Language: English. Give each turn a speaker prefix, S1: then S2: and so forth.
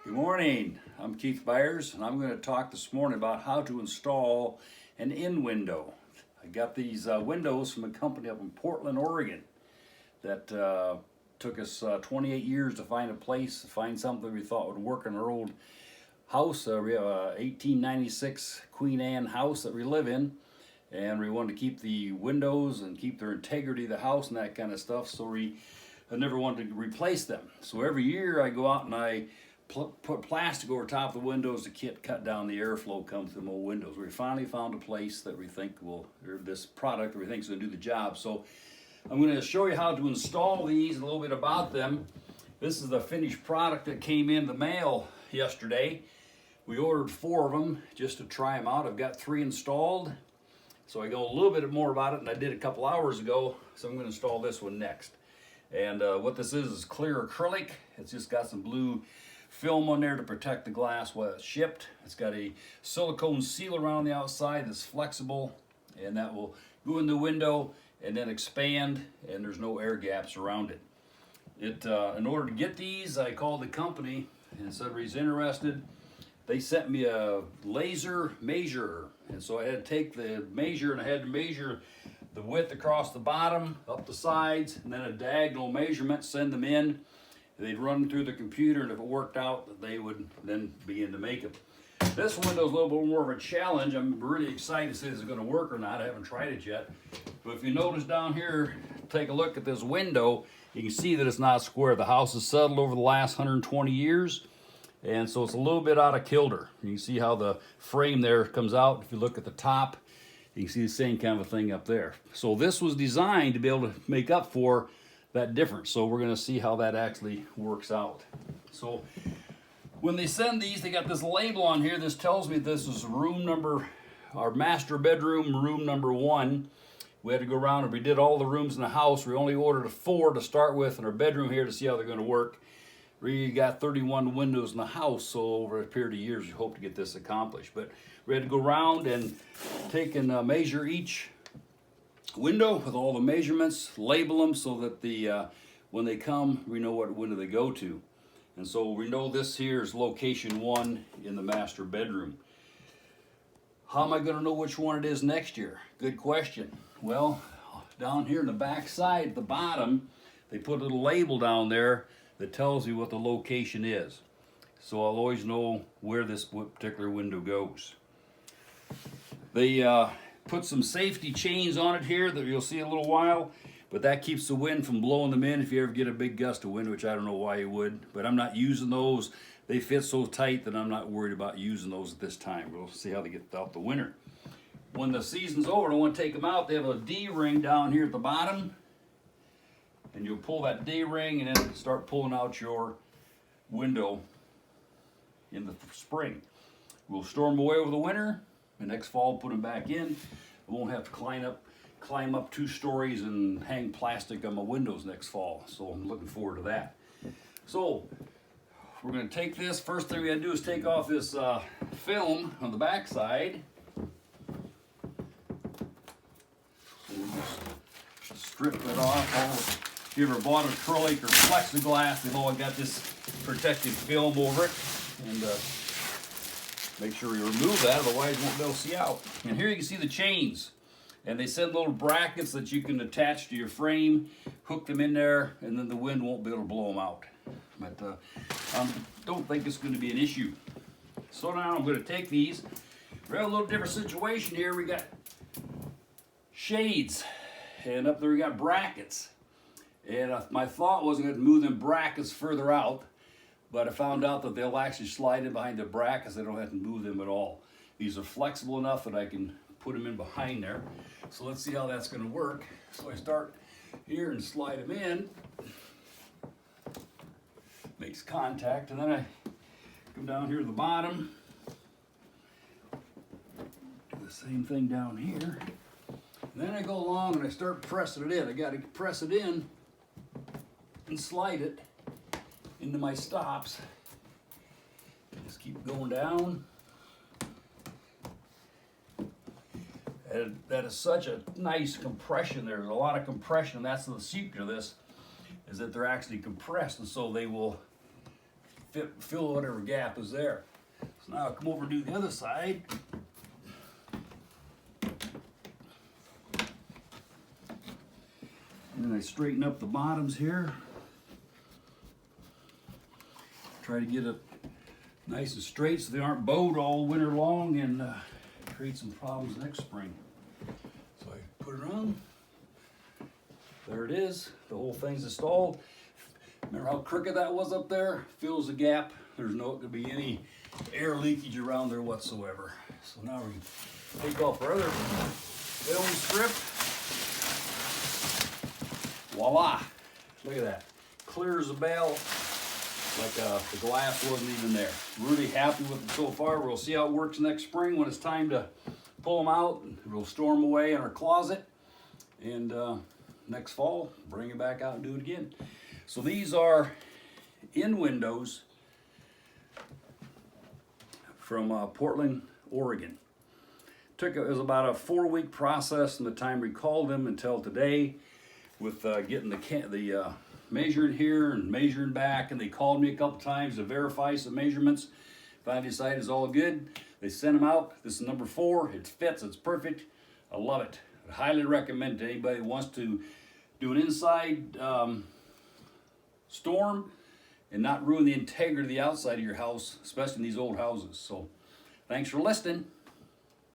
S1: Good morning, I'm Keith Byers, and I'm going to talk this morning about how to install an INDOW. I got these windows from a company up in Portland, Oregon that took us 28 years to find a place, to find something we thought would work in our old house. We have a 1896 Queen Anne house that we live in, and we wanted to keep the windows and keep their integrity of the house and that kind of stuff, so I never wanted to replace them. So every year I go out and I put plastic over top of the windows to cut down the airflow coming through the old windows. We finally found a place that we think will, or this product we think is going to do the job. So I'm going to show you how to install these, a little bit about them. This is the finished product that came in the mail yesterday. We ordered 4 of them just to try them out. I've got 3 installed. So I go a little bit more about it than I did a couple hours ago. So I'm going to install this one next. And what this is clear acrylic. It's just got some blue film on there to protect the glass while it's shipped. It's got a silicone seal around the outside that's flexible, and that will go in the window and then expand, and there's no air gaps around it. In order to get these, I called the company and said he's interested. They sent me a laser measurer, and so I had to take the measure and I had to measure the width across the bottom, up the sides, and then a diagonal measurement, send them in. They'd run through the computer, and if it worked out, they would then begin to make them. This window's a little bit more of a challenge. I'm really excited to see if it's going to work or not. I haven't tried it yet. But if you notice down here, take a look at this window, you can see that it's not square. The house has settled over the last 120 years, and so it's a little bit out of kilter. You can see how the frame there comes out. If you look at the top, you can see the same kind of a thing up there. So this was designed to be able to make up for that difference. So we're going to see how that actually works out. So when they send these, they got this label on here. This tells me this is our master bedroom, room number 1. We had to go around and we did all the rooms in the house. We only ordered 4 to start with in our bedroom here to see how they're going to work. We got 31 windows in the house, so over a period of years we hope to get this accomplished. But we had to go around and take and measure each window with all the measurements, label them so that when they come, we know what window they go to. And so we know this here is location 1 in the master bedroom. How am I going to know which one it is next year? Good question. Well, down here in the back side at the bottom, they put a little label down there that tells you what the location is. So I'll always know where this particular window goes. They put some safety chains on it here that you'll see in a little while, but that keeps the wind from blowing them in if you ever get a big gust of wind, which I don't know why you would, but I'm not using those. They fit so tight that I'm not worried about using those at this time. We'll see how they get out the winter. When the season's over, I want to take them out. They have a D-ring down here at the bottom, and you'll pull that D-ring and then start pulling out your window in the spring. We'll store them away over the winter. And next fall, put them back in. I won't have to climb up 2 stories and hang plastic on my windows next fall. So I'm looking forward to that. So we're going to take this. First thing we got to do is take off this film on the back side. We'll just strip it off. If you ever bought acrylic or plexiglass, they've all got this protective film over it. And make sure you remove that, otherwise you won't be able to see out. And here you can see the chains. And they send little brackets that you can attach to your frame, hook them in there, and then the wind won't be able to blow them out. But I don't think it's going to be an issue. So now I'm going to take these. We have a little different situation here. We got shades, and up there we got brackets. And my thought was I'm going to move them brackets further out. But I found out that they'll actually slide in behind the brackets. I don't have to move them at all. These are flexible enough that I can put them in behind there. So let's see how that's going to work. So I start here and slide them in. Makes contact, and then I come down here to the bottom. Do the same thing down here. And then I go along and I start pressing it in. I got to press it in and slide it into my stops. Just keep going down. That is such a nice compression. There's a lot of compression. That's the secret of this, is that they're actually compressed, and so they will fill whatever gap is there. So now I'll come over and do the other side. And then I straighten up the bottoms here. Try to get it nice and straight so they aren't bowed all winter long and create some problems next spring. So I put it on. There it is. The whole thing's installed. Remember how crooked that was up there? Fills the gap. There's not going to be any air leakage around there whatsoever. So now we can take off our other film strip. Voila! Look at that. Clear as a bell. Like the glass wasn't even there. Really happy with it so far. We'll see how it works next spring when it's time to pull them out. We'll store them away in our closet. And next fall, bring it back out and do it again. So these are in windows from Portland, Oregon. It was about a 4-week process from the time we called them until today with getting the measuring here and measuring back, and they called me a couple times to verify some measurements. Finally decided it's all good. They sent them out. This is number 4. It fits. It's perfect. I love it. I highly recommend to anybody who wants to do an inside storm and not ruin the integrity of the outside of your house, especially in these old houses. So thanks for listening.